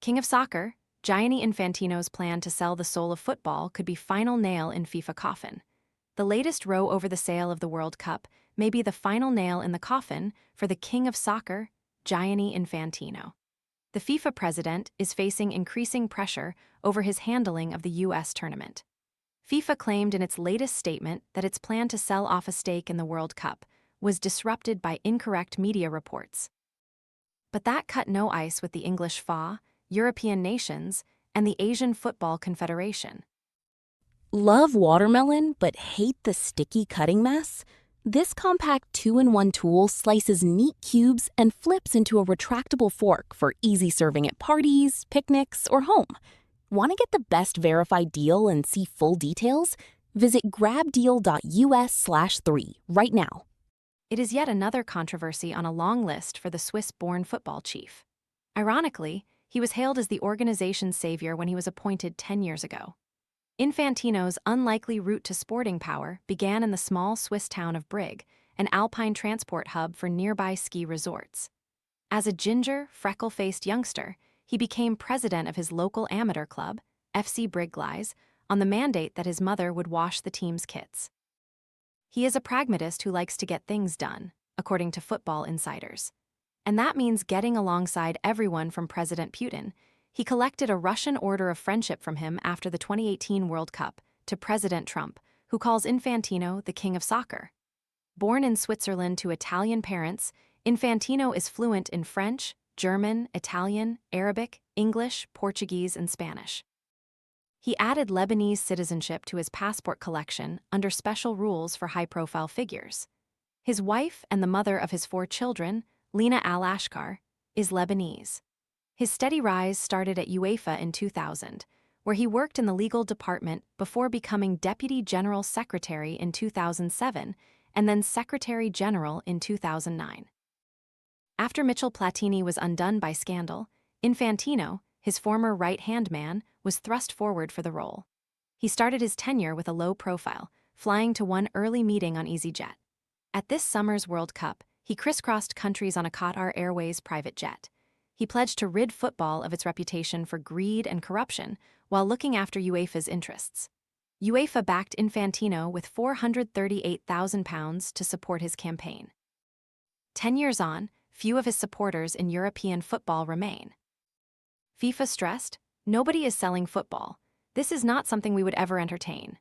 King of Soccer, Gianni Infantino's plan to sell the soul of football could be final nail in FIFA coffin. The latest row over the sale of the World Cup may be the final nail in the coffin for the King of Soccer, Gianni Infantino. The FIFA president is facing increasing pressure over his handling of the U.S. tournament. FIFA claimed in its latest statement that its plan to sell off a stake in the World Cup was disrupted by incorrect media reports. But that cut no ice with the English FA, European nations, and the Asian Football Confederation. Love watermelon but hate the sticky cutting mess? This compact 2-in-1 tool slices neat cubes and flips into a retractable fork for easy serving at parties, picnics, or home. Want to get the best verified deal and see full details? Visit grabdeal.us/3 right now. It is yet another controversy on a long list for the Swiss-born football chief. Ironically, he was hailed as the organization's savior when he was appointed 10 years ago. Infantino's unlikely route to sporting power began in the small Swiss town of Brig, an alpine transport hub for nearby ski resorts. As a ginger, freckle-faced youngster, he became president of his local amateur club, FC Briggleis, on the mandate that his mother would wash the team's kits. He is a pragmatist who likes to get things done, according to football insiders. And that means getting alongside everyone from President Putin. He collected a Russian order of friendship from him after the 2018 World Cup to President Trump, who calls Infantino the King of Soccer. Born in Switzerland to Italian parents, Infantino is fluent in French, German, Italian, Arabic, English, Portuguese, and Spanish. He added Lebanese citizenship to his passport collection under special rules for high-profile figures. His wife and the mother of his 4 children, Lina Al-Ashkar, is Lebanese. His steady rise started at UEFA in 2000, where he worked in the legal department before becoming Deputy General Secretary in 2007 and then Secretary General in 2009. After Michel Platini was undone by scandal, Infantino, his former right-hand man, was thrust forward for the role. He started his tenure with a low profile, flying to one early meeting on EasyJet. At this summer's World Cup, he crisscrossed countries on a Qatar Airways private jet. He pledged to rid football of its reputation for greed and corruption while looking after UEFA's interests. UEFA backed Infantino with £438,000 to support his campaign. 10 years on, few of his supporters in European football remain. FIFA stressed, "Nobody is selling football. This is not something we would ever entertain."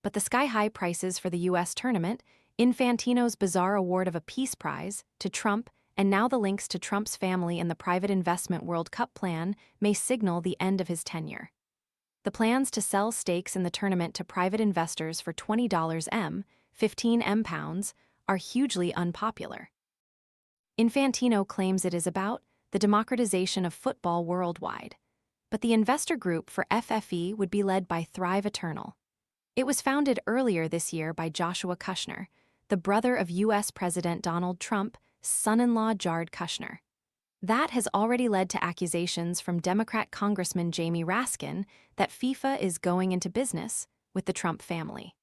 But the sky-high prices for the U.S. tournament, Infantino's bizarre award of a Peace Prize to Trump, and now the links to Trump's family and the private investment World Cup plan may signal the end of his tenure. The plans to sell stakes in the tournament to private investors for $20 (15 pounds) are hugely unpopular. Infantino claims it is about the democratization of football worldwide, but the investor group for FFE would be led by Thrive Eternal. It was founded earlier this year by Joshua Kushner, the brother of U.S. President Donald Trump's son-in-law Jared Kushner. That has already led to accusations from Democrat Congressman Jamie Raskin that FIFA is going into business with the Trump family.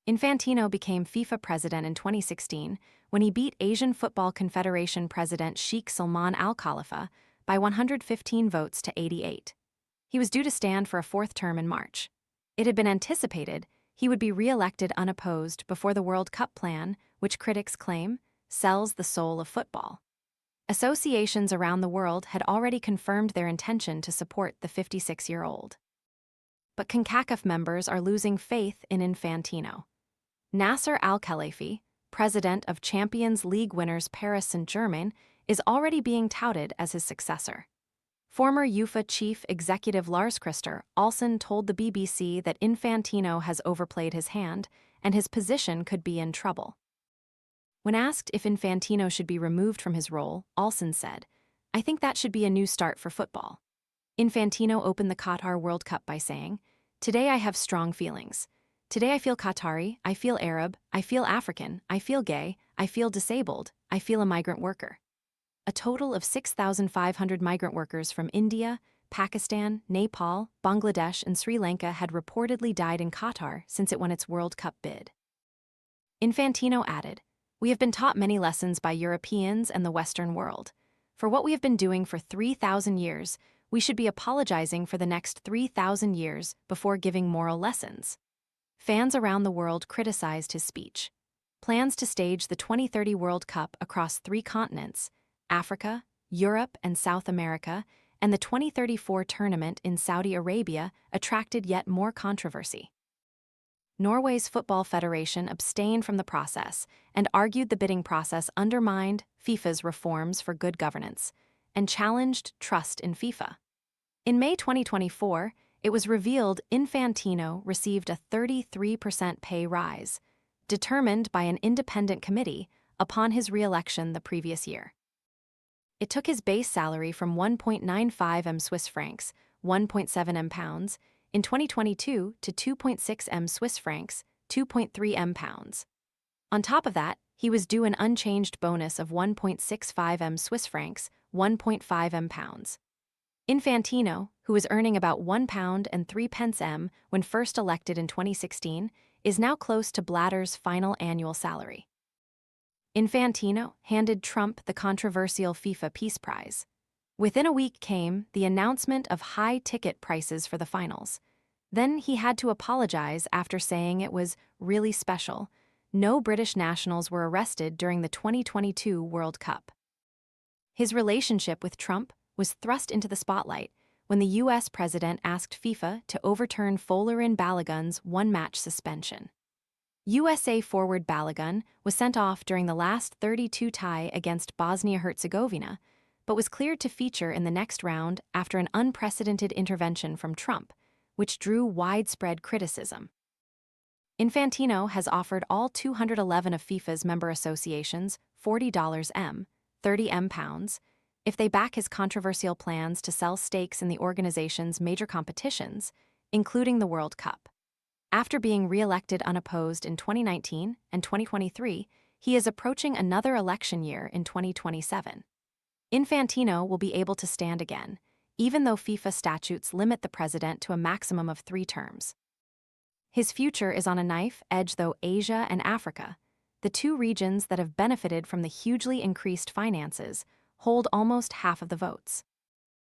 Infantino became FIFA president in 2016 when he beat Asian Football Confederation President Sheikh Salman Al Khalifa by 115 votes to 88. He was due to stand for a 4th term in March. It had been anticipated he would be re-elected unopposed before the World Cup plan, which critics claim sells the soul of football. Associations around the world had already confirmed their intention to support the 56-year-old. But CONCACAF members are losing faith in Infantino. Nasser Al-Khelaifi, president of Champions League winners Paris Saint-Germain, is already being touted as his successor. Former UEFA chief executive Lars-Christer Olsen told the BBC that Infantino has overplayed his hand and his position could be in trouble. When asked if Infantino should be removed from his role, Olsen said, "I think that should be a new start for football." Infantino opened the Qatar World Cup by saying, "Today I have strong feelings. Today I feel Qatari, I feel Arab, I feel African, I feel gay, I feel disabled, I feel a migrant worker." A total of 6,500 migrant workers from India, Pakistan, Nepal, Bangladesh, and Sri Lanka had reportedly died in Qatar since it won its World Cup bid. Infantino added, "We have been taught many lessons by Europeans and the Western world. For what we have been doing for 3,000 years, We should be apologizing for the next 3,000 years before giving moral lessons. Fans around the world criticized his speech. Plans to stage the 2030 World Cup across 3 continents, Africa, Europe, and South America, and the 2034 tournament in Saudi Arabia attracted yet more controversy. Norway's Football Federation abstained from the process and argued the bidding process undermined FIFA's reforms for good governance and challenged trust in FIFA. In May 2024, it was revealed Infantino received a 33% pay rise, determined by an independent committee upon his re-election the previous year. It took his base salary from 1.95 m Swiss francs, 1.7 m pounds, in 2022 to 2.6 m Swiss francs, 2.3 m pounds. On top of that, he was due an unchanged bonus of 1.65 m Swiss francs, 1.5 m pounds. Infantino, who was earning about £1 and 3 pence m when first elected in 2016, is now close to Blatter's final annual salary. Infantino handed Trump the controversial FIFA Peace Prize. Within a week came the announcement of high ticket prices for the finals. Then he had to apologize after saying it was really special. No British nationals were arrested during the 2022 World Cup. His relationship with Trump was thrust into the spotlight when the U.S. president asked FIFA to overturn Folarin Balogun's one-match suspension. USA forward Balogun was sent off during the last 32 tie against Bosnia-Herzegovina, but was cleared to feature in the next round after an unprecedented intervention from Trump, which drew widespread criticism. Infantino has offered all 211 of FIFA's member associations $40 m, 30 m pounds, if they back his controversial plans to sell stakes in the organization's major competitions, including the World Cup. After being re-elected unopposed in 2019 and 2023, he is approaching another election year in 2027. Infantino will be able to stand again, even though FIFA statutes limit the president to a maximum of 3 terms. His future is on a knife edge, though Asia and Africa, the 2 regions that have benefited from the hugely increased finances, hold almost half of the votes.